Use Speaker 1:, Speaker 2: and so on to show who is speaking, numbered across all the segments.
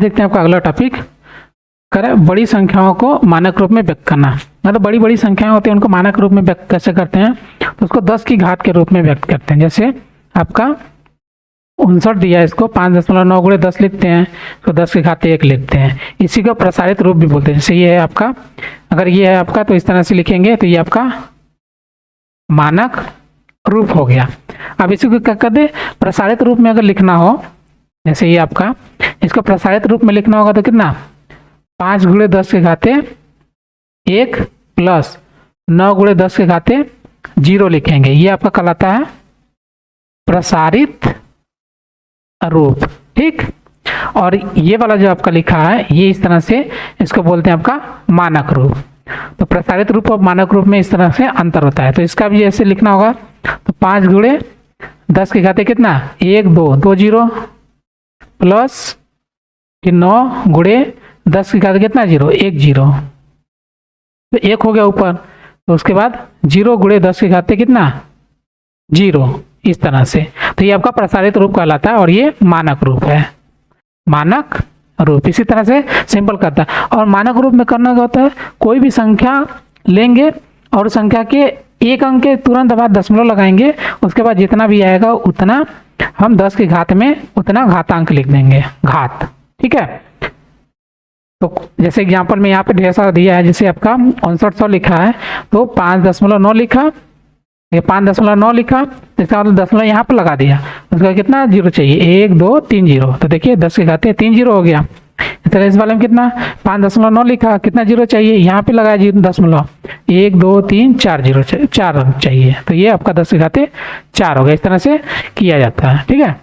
Speaker 1: देखते हैं आपका अगला टॉपिक करें बड़ी संख्याओं को मानक रूप में व्यक्त करना। मतलब बड़ी बड़ी संख्याएं होती हैं उनको मानक रूप में व्यक्त कैसे करते हैं, तो उसको 10 की घात के रूप में व्यक्त करते हैं। जैसे आपका 59 दिया है, इसको 5.9 गुणे 10 लिखते हैं, तो 10 की घात 1 लिखते हैं। इसी को प्रसारित रूप भी बोलते हैं। जैसे ये है आपका, अगर ये है आपका तो इस तरह से लिखेंगे तो ये आपका मानक रूप हो गया। अब इसी को क्या कर दे, प्रसारित रूप में अगर लिखना हो, जैसे ये आपका, इसको प्रसारित रूप में लिखना होगा तो कितना 5 गुणे 10 के घाते 1 प्लस 9 गुणे 10 के घाते 0 लिखेंगे। ये आपका कहलाता है प्रसारित रूप। ठीक, और ये वाला जो आपका लिखा है ये इस तरह से, इसको बोलते हैं आपका मानक रूप। तो प्रसारित रूप और मानक रूप में इस तरह से अंतर होता है। तो इसका भी ऐसे लिखना होगा, तो 5 गुणे 10 के घाते कितना 1 2 0 प्लस फिर 9 गुणे 10 के घाते कितना 0 1 0, तो 1 हो गया ऊपर। तो उसके बाद 0 गुणे 10 के घाते कितना 0, इस तरह से। तो ये आपका प्रसारित रूप कहलाता है और ये मानक रूप है, मानक रूप। इसी तरह से सिंपल करता है। और मानक रूप में करना क्या होता है, कोई भी संख्या लेंगे और संख्या के एक अंक के तुरंत बाद दशमलव लगाएंगे, उसके बाद जितना भी आएगा उतना हम 10 की घात में उतना घातांक लिख देंगे, घात। ठीक है, तो जैसे एग्जाम्पल में यहाँ पे ढेर सारा दिया है, जैसे आपका 5900 लिखा है तो 5.9 लिखा, ये 5.9 लिखा, इसका मतलब दशमलव यहाँ पर लगा दिया, उसका कितना 0 चाहिए 1 2 3 0, तो देखिए 10 के घाते 3 0 हो गया। इस तरह इस वाले में कितना 5.9 लिखा, कितना 0 चाहिए, यहाँ पे लगाया दशमलव 1 2 3 4 0 4 चाहिए, तो ये आपका 10 के घाते 4 हो गया। इस तरह से किया जाता है। ठीक है,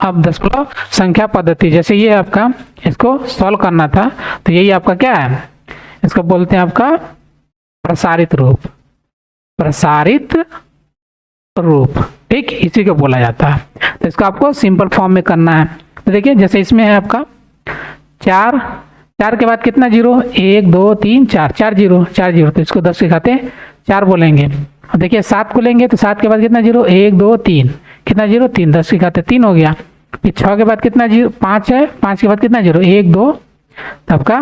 Speaker 1: अब दशमलव संख्या पद्धति, जैसे ये आपका, इसको सॉल्व करना था, तो यही आपका क्या है, इसको बोलते हैं आपका प्रसारित रूप, प्रसारित रूप। ठीक, इसी को बोला जाता है। तो इसको आपको सिंपल फॉर्म में करना है। तो देखिए जैसे इसमें है आपका 4 के बाद कितना 0 1 2 3 4 4 0, तो इसको 10 के घाते 4 बोलेंगे। और देखिए 7 को लेंगे तो 7 के बाद कितना 0 1 2 3, कितना 0 3, 10 के घाते 3 हो गया। फिर 6 के बाद कितना 0 5 है, 5 के बाद कितना 0 1 2, तब का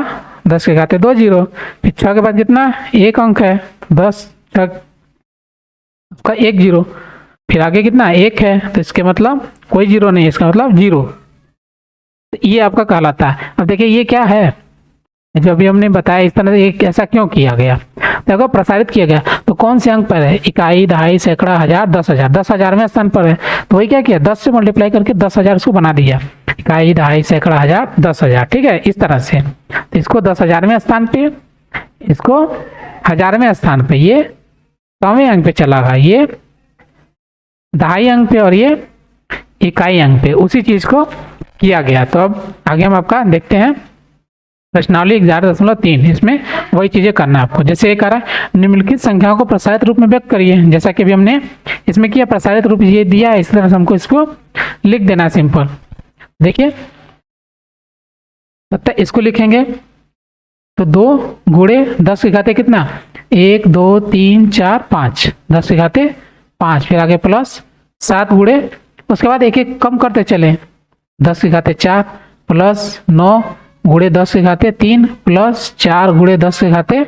Speaker 1: 10 के घाते 2 0। फिर 6 के बाद कितना 1 अंक है, 10 का 1 0, फिर आगे कितना 1 है, तो इसके मतलब कोई 0 नहीं है, इसका मतलब 0। तो ये आपका कहलाता है। अब देखिए ये क्या है, जो अभी हमने बताया इस तरह से ऐसा क्यों किया गया, देखो प्रसारित किया गया तो कौन से अंक पर है, इकाई दहाई सैकड़ा हजार 10,000, 10,000वें स्थान पर है, तो वही क्या किया 10 से मल्टीप्लाई करके 10,000 उसको बना दिया, इकाई दहाई सैकड़ा हजार 10,000। ठीक है, इस तरह से। तो इसको 10,000वें स्थान पे, इसको 1000वें स्थान पे, ये 100वें अंक पे चला गया, ये दहाई अंक पे और ये इकाई अंक पे, उसी चीज को किया गया। तो अब आगे हम आपका देखते हैं प्रश्नावली 11.3, इसमें वही चीजें करना है आपको। जैसे ये कह रहा है निम्नलिखित संख्याओं को प्रसारित रूप में व्यक्त करिए, जैसा कि अभी हमने इसमें किया, प्रसारित रूप ये दिया है, इस तरह से हमको इसको लिख देना है सिंपल। देखिए तो इसको लिखेंगे तो 2 गुणे 10 के घाते कितना 1 2 3 4 5, 10 के घाते 5, फिर आगे प्लस 7 गुणे, उसके बाद एक एक कम करते चले, 10 के घाते 4 प्लस 9 गुणे 10 के घाते 3 प्लस 4 गुणे 10 के घाते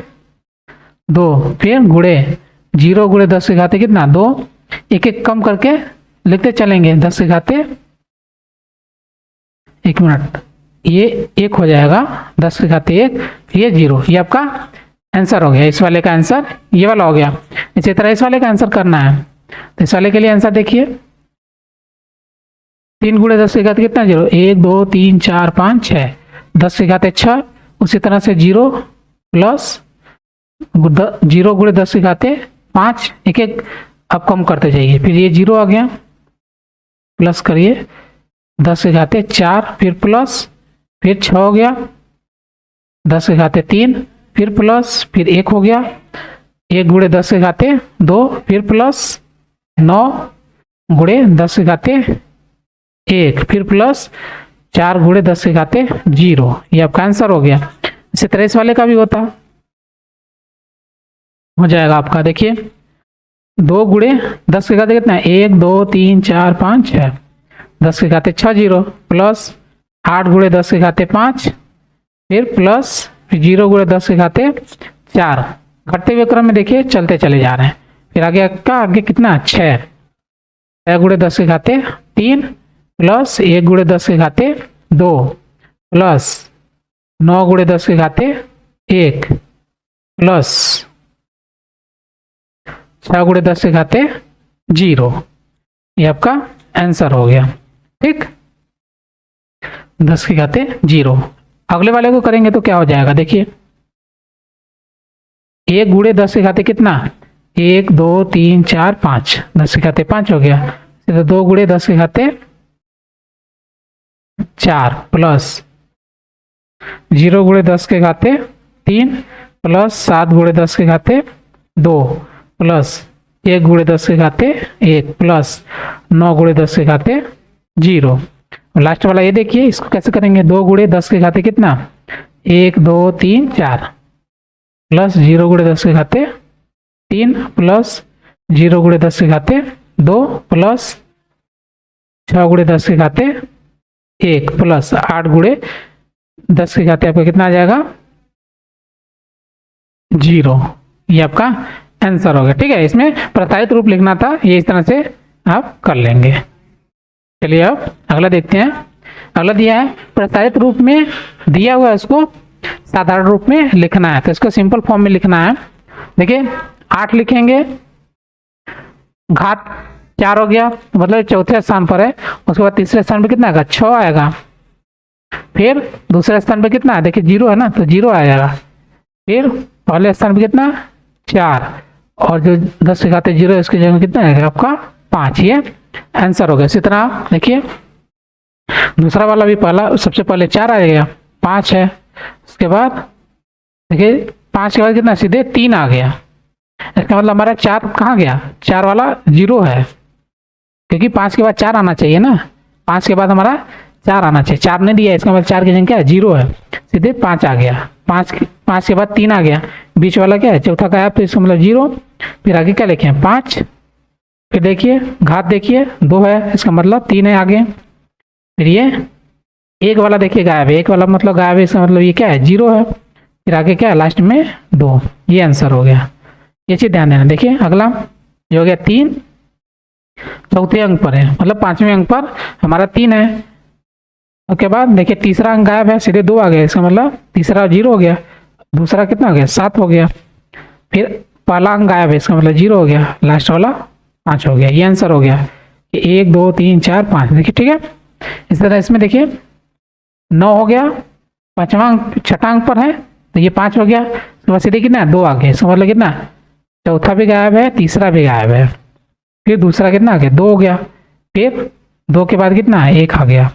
Speaker 1: 2, फिर गुणे 0 गुणे 10 के घाते कितना 2, एक एक कम करके लिखते चलेंगे, 10 के घाते 1 मिनट, ये 1 हो जाएगा, 10 के घाते 1, ये 0। ये आपका आंसर हो गया, इस वाले का आंसर ये वाला हो गया। इसी तरह इस वाले का आंसर करना है, तो इस वाले के लिए आंसर देखिए 3 गुणे 10 के घाते कितना 0 1 2 3 4 5 6, 10 के घाते 6, उसी तरह से 0 प्लस 0 गुणे 10 के घाते 5, एक एक अब कम करते जाइए, फिर ये 0 आ गया, प्लस करिए 10 के घाते 4, फिर प्लस, फिर 6 हो गया, 10 के घाते 3, फिर प्लस, फिर 1 हो गया, 1 गुणे 10 के घाते 2, फिर प्लस 9 गुणे 10 के घाते 1, फिर प्लस 4 गुणे 10 के घाते 0। ये आपका आंसर हो गया। इसी तरह इस वाले का भी होता हो जाएगा आपका, देखिए 2 गुणे 10 के घाते कितना है 1 2 3 4 5 6, 10 के घाते 6 0 प्लस 8 गुणे 10 के घाते 5, फिर प्लस, फिर 0 गुणे 10 के घाते 4। घटते हुए क्रम में देखिए चलते चले जा रहे हैं। फिर आगे कितना 6, 6 गुणे 10 के घाते 3, प्लस 1 गुणे 10 के घाते 2, प्लस 9 गुणे 10 के घाते 1, प्लस 6 गुणे 10 के घाते 0। ये आपका आंसर हो गया। ठीक, 10 के घाते 0। अगले वाले को करेंगे तो क्या हो जाएगा, देखिए 1 गुणे 10 के घाते कितना 1 2 3 4 5, 10 के घाते 5 हो गया। तो 2 गुणे 10 के घाते 4, प्लस 0 गुणे 10 के घाते 3, प्लस 7 गुणे 10 के घाते 2, प्लस 1 गुणे 10 के घाते 1, प्लस 9 गुणे 10 के घाते 0। लास्ट वाला ये देखिए, इसको कैसे करेंगे, 2 गुणे 10 के घाते कितना 1 2 3 4, प्लस 0 गुणे 10 के घाते 3, प्लस 0 गुणे 10 के घाते 2, प्लस 6 गुणे 10 के घाते 1, प्लस 8 गुणे 10 के घाते आपका कितना आ जाएगा 0। ये आपका आंसर हो गया। ठीक है, इसमें प्रस्तावित रूप लिखना था, ये इस तरह से आप कर लेंगे। चलिए अब अगला देखते हैं। अगला दिया है प्रस्तावित रूप में दिया हुआ है, उसको साधारण रूप में लिखना है। तो इसको सिंपल फॉर्म में लिखना है। देखिए 8 लिखेंगे, घात 4 हो गया, मतलब चौथे स्थान पर है। उसके बाद तीसरे स्थान पर कितना आएगा 6 आएगा। फिर दूसरे स्थान पर कितना है, देखिए 0 है ना, तो 0 आ जाएगा। फिर पहले स्थान पर कितना 4, और जो 10 के घाते 0 इसकी जगह कितना आएगा आपका 5। ये आंसर हो गया। इसी तरह देखिए दूसरा वाला भी पहला सबसे पहले 4 आएगा, 5 है। उसके बाद देखिए 5 के बाद कितना सीधे 3 आ गया। इसका मतलब हमारा 4 कहाँ गया, 4 वाला 0 है, क्योंकि 5 के बाद 4 आना चाहिए ना। 5 के बाद हमारा 4 आना चाहिए, 4 नहीं दिया, इसका मतलब 4 की जगह क्या है 0 है, सीधे 5 आ गया। 5 के बाद 3 आ गया, बीच वाला क्या है चौथा का है, तो इसका मतलब 0। फिर आगे क्या लिखे 5, फिर देखिए घात देखिए 2 है, इसका मतलब 3 है आगे। फिर ये 1 वाला देखिए गायब है, 1 वाला मतलब गायब है, इसका मतलब ये क्या है 0 है। फिर आगे क्या है लास्ट में 2। ये आंसर हो गया। ये चीज ध्यान देना। देखिए अगला ये हो गया 3, चौथे अंक पर है, मतलब 5वें अंक पर हमारा 3 है। उसके बाद देखिए तीसरा अंक गायब है, सीधे 2 आ गया, इसका मतलब तीसरा 0 हो गया। दूसरा कितना हो गया 7 हो गया। फिर पहला अंक गायब है, इसका मतलब 0 हो गया। लास्ट वाला 5 हो गया। ये आंसर हो गया कि 1 2 3 4 5। देखिए ठीक है, इस तरह इसमें देखिए 9 हो गया, 5वां अंक 6ठा अंक पर है, तो ये 5 हो गया। उसके बाद सीधे कितना 2 आ गया, इसका मतलब कितना चौथा भी गायब है, तीसरा भी गायब है। फिर दूसरा कितना आ गया 2 हो गया। फिर 2 के बाद कितना 1 आ गया,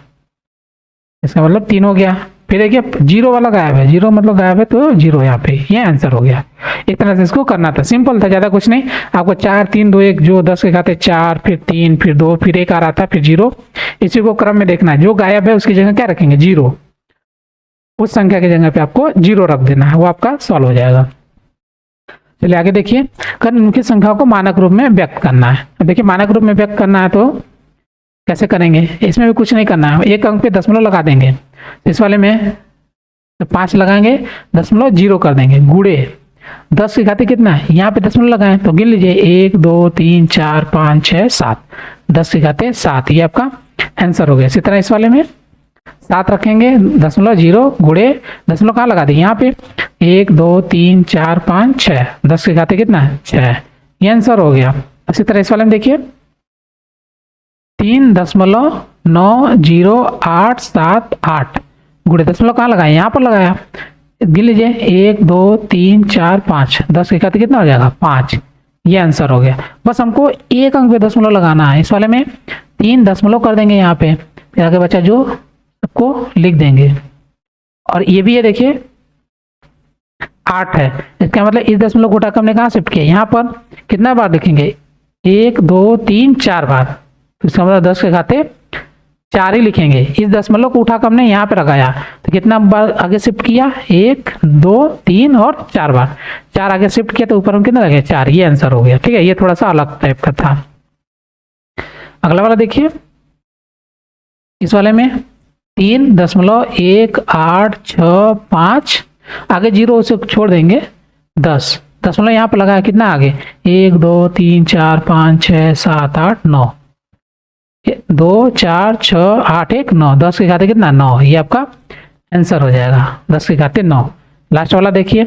Speaker 1: इसका मतलब 3 हो गया। फिर देखिए 0 वाला गायब है, 0 मतलब गायब है, तो 0 यहाँ पे। ये आंसर हो गया। इस तरह से इसको करना था, सिंपल था, ज़्यादा कुछ नहीं। आपको 4 3 2 1 जो 10 के घाते 4, फिर 3, फिर 2, फिर 1 आ रहा था, फिर 0। इसी को क्रम में देखना है, जो गायब है उसकी जगह क्या रखेंगे 0, उस संख्या की जगह पे आपको 0 रख देना है, वो आपका सॉल्व हो जाएगा। चलिए आगे देखिए, निम्नलिखित संख्या को मानक रूप में व्यक्त करना है। देखिए मानक रूप में व्यक्त करना है तो कैसे करेंगे, इसमें भी कुछ नहीं करना है, एक अंक पे दशमलव लगा देंगे। इस वाले में तो 5 लगाएंगे, 0.0 कर देंगे, गुणे 10 के घाते कितना है, यहाँ पे दशमलव लगाएं तो गिन लीजिए 1 2 3 4 5 6 7, 10 के घाते 7। ये आपका आंसर हो गया। इसी तरह इस वाले में 7 रखेंगे, 0.0 गुणे दशमलव कहाँ लगा दें, यहाँ पे 1 2 3 4 5 6, 10 के घाते कितना है 6। ये आंसर हो गया। इसी तरह इस वाले में देखिए 3.9087 गुणे दशमलव कहाँ लगाए, यहाँ पर लगाया, गिन लीजिए 1 2 3 4 5, 10 के घाते कितना हो जाएगा 5। ये आंसर हो गया। बस हमको एक अंक पे दशमलव लगाना है। इस वाले में 3 दशमलव कर देंगे यहाँ पे, फिर आगे बचा जो सबको लिख देंगे। और ये भी है देखिए 8 है, इसका मतलब इस दशमलव को उठाकर हमने कहाँ शिफ्ट किया, यहाँ पर कितना बार लिखेंगे 1 2 3 4 बार, तो इसका मतलब 10 के घाते 4 ही लिखेंगे। इस दशमलव को उठाकर हमने यहाँ पे लगाया, तो कितना बार आगे शिफ्ट किया 1 2 3 और 4 बार, 4 आगे शिफ्ट किया तो ऊपर हम कितना लगे 4। ये आंसर हो गया। ठीक है, ये थोड़ा सा अलग टाइप का था। अगला वाला देखिए, इस वाले में 3.185, आगे जीरो उसे छोड़ देंगे 10, दशमलव यहाँ पर लगाया कितना आगे 1 2 3 4 5 6 7 8 9, 2 4 6 8 1 9, 10 के घाते कितना 9, ये आपका आंसर हो जाएगा 10 के घाते 9। लास्ट वाला देखिए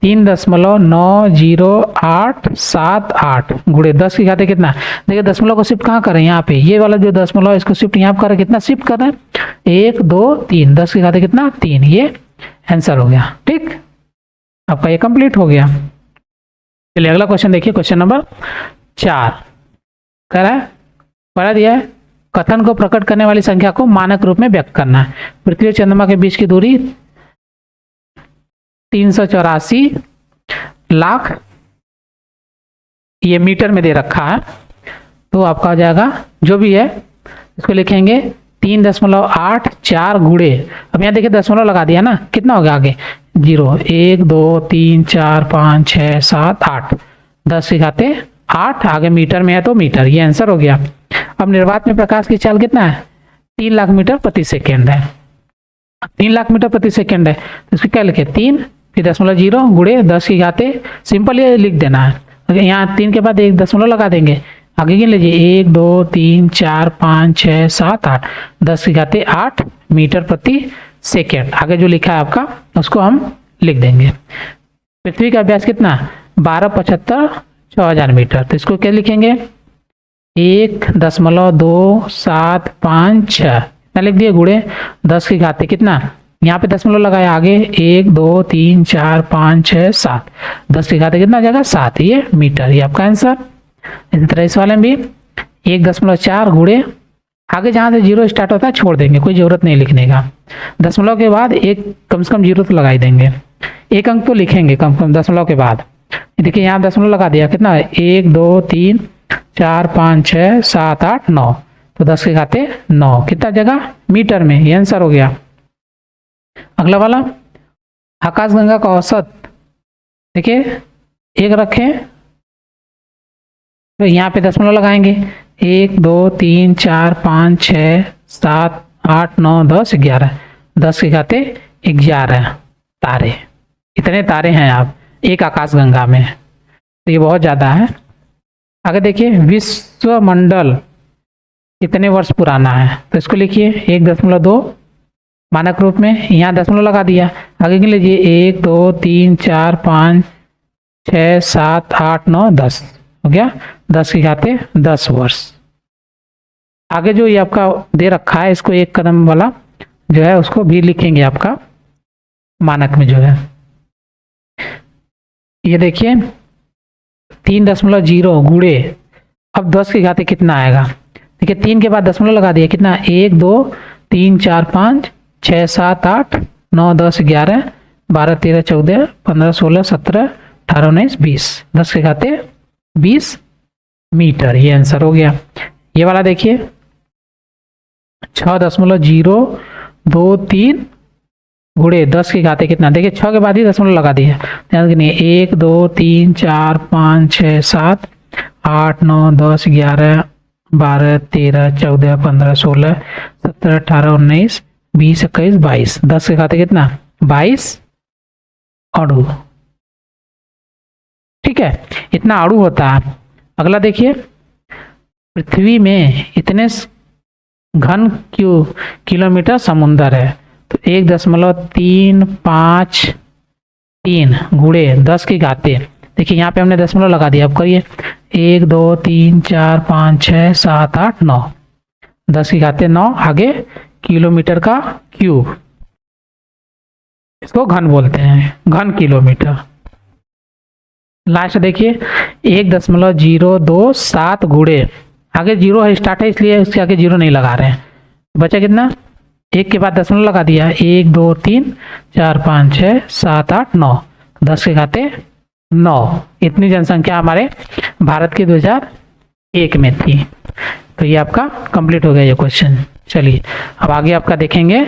Speaker 1: 3.9087 गुणे 10 के घाते कितना, देखिए दशमलव को शिफ्ट कहाँ करें यहाँ पे, ये वाला जो दशमलव है इसको शिफ्ट यहाँ पर करें, कितना शिफ्ट कर रहे हैं 1 2 3, 10 के घाते कितना 3, ये आंसर हो गया। ठीक, आपका ये कंप्लीट हो गया। चलिए अगला क्वेश्चन देखिए, क्वेश्चन नंबर 4 कह रहा है, पढ़ा दिया है कथन को प्रकट करने वाली संख्या को मानक रूप में व्यक्त करना है। पृथ्वी और चंद्रमा के बीच की दूरी 384 लाख, ये मीटर में दे रखा है, तो आपका हो जाएगा जो भी है इसको लिखेंगे 3.84 गुणे, अब यहाँ देखिए दशमलव लगा दिया ना, कितना हो गया आगे 0 1 2 3 4 5 6 7 8, 10 के घाते 8, आगे मीटर में है तो मीटर, ये आंसर हो गया। अब निर्वात में प्रकाश की चाल कितना है 3 लाख मीटर प्रति सेकेंड है, 3 लाख मीटर प्रति सेकेंड है, तो इसको क्या लिखे 3 फिर दशमलव 0 गुणे 10 के घाते, सिंपल ये लिख देना है, यहाँ 3 के बाद एक दशमलव लगा देंगे, आगे गिन लीजिए 1 2 3 4 5 6 7 8, 10 के घाते 8 मीटर प्रति सेकेंड, आगे जो लिखा है आपका उसको हम लिख देंगे। पृथ्वी का व्यास कितना 1275 मीटर, तो इसको क्या लिखेंगे 1.2756 इतना लिख दिए गुणे 10 के घाते कितना, यहाँ पे दशमलव लगाया आगे 1 2 3 4 5 6 7, 10 के घाते कितना आ जाएगा 7, ये मीटर, ये आपका आंसर। इसी तरह इस वाले में भी 1.4 गुणे, आगे जहाँ से जीरो स्टार्ट होता है छोड़ देंगे, कोई जरूरत नहीं लिखने का, दशमलव के बाद एक कम से कम जीरो तो लगा ही देंगे, एक अंक तो लिखेंगे कम से कम दशमलव के बाद। देखिए यहाँ दशमलव लगा दिया, कितना है 1 2 3 4 5 6 7 8 9, तो 10 के घाते 9, कितना जगह मीटर में, ये आंसर हो गया। अगला वाला आकाशगंगा का औसत, देखिए 1 रखें, तो यहाँ पे दशमलव लगाएंगे 1 2 3 4 5 6 7 8 9 10 11, 10 के घाते 11 तारे, इतने तारे हैं आप एक आकाशगंगा में, तो ये बहुत ज़्यादा है। आगे देखिए विश्वमंडल कितने वर्ष पुराना है, तो इसको लिखिए 1.2 मानक रूप में, यहाँ दशमलव लगा दिया, आगे गिन लीजिए 1 2 3 4 5 6 7 8 9 10 हो गया, 10 के घाते 10 वर्ष। आगे जो ये आपका दे रखा है इसको एक कदम वाला जो है उसको भी लिखेंगे आपका मानक में जो है, ये देखिए 3.0 गुणे, अब 10 के घाते कितना आएगा, देखिए 3 के बाद दशमलव लगा दिया, कितना 1 2 3 4 5 6 7 8 9 10 11 12 13 14 15 16 17 18 19 20, 10 के घाते 20 मीटर, ये आंसर हो गया। ये वाला देखिए 6.023 गुणे 10 के घाते कितना, देखिए 6 के बाद ही दशमलव लगा दिया, ध्यान रखिए 1 2 3 4 5 6 7 8 9 10 11 12 13 14 15 16 17 18 19 20 21 22, 10 के घाते कितना 22 अणु, ठीक है, इतना अणु होता है। अगला देखिए पृथ्वी में इतने घन किलोमीटर समुद्र है, तो 1.353 गुणे 10 के घाते, देखिए यहाँ पे हमने दशमलव लगा दिया, अब करिए 1 2 3 4 5 6 7 8 9, 10 के घाते 9, आगे किलोमीटर का क्यूब, इसको घन बोलते हैं, घन किलोमीटर। लास्ट देखिए 1.027 गुणे, आगे जीरो है स्टार्ट है इसलिए उसके आगे जीरो नहीं लगा रहे हैं, बचा कितना, 1 के बाद दशमलव लगा दिया 1 2 3 4 5 6 7 8 9, 10 के घाते 9, इतनी जनसंख्या हमारे भारत की 2001 में थी। तो ये आपका कंप्लीट हो गया ये क्वेश्चन। चलिए अब आगे आपका देखेंगे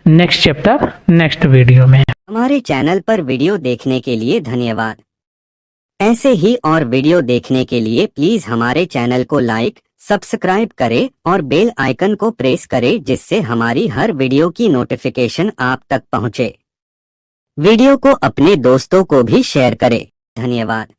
Speaker 1: नेक्स्ट चैप्टर नेक्स्ट वीडियो में।
Speaker 2: हमारे चैनल पर वीडियो देखने के लिए धन्यवाद। ऐसे ही और वीडियो देखने के लिए प्लीज हमारे चैनल को लाइक, सब्सक्राइब करें और बेल आइकन को प्रेस करें जिससे हमारी हर वीडियो की नोटिफिकेशन आप तक पहुंचे। वीडियो को अपने दोस्तों को भी शेयर करें। धन्यवाद।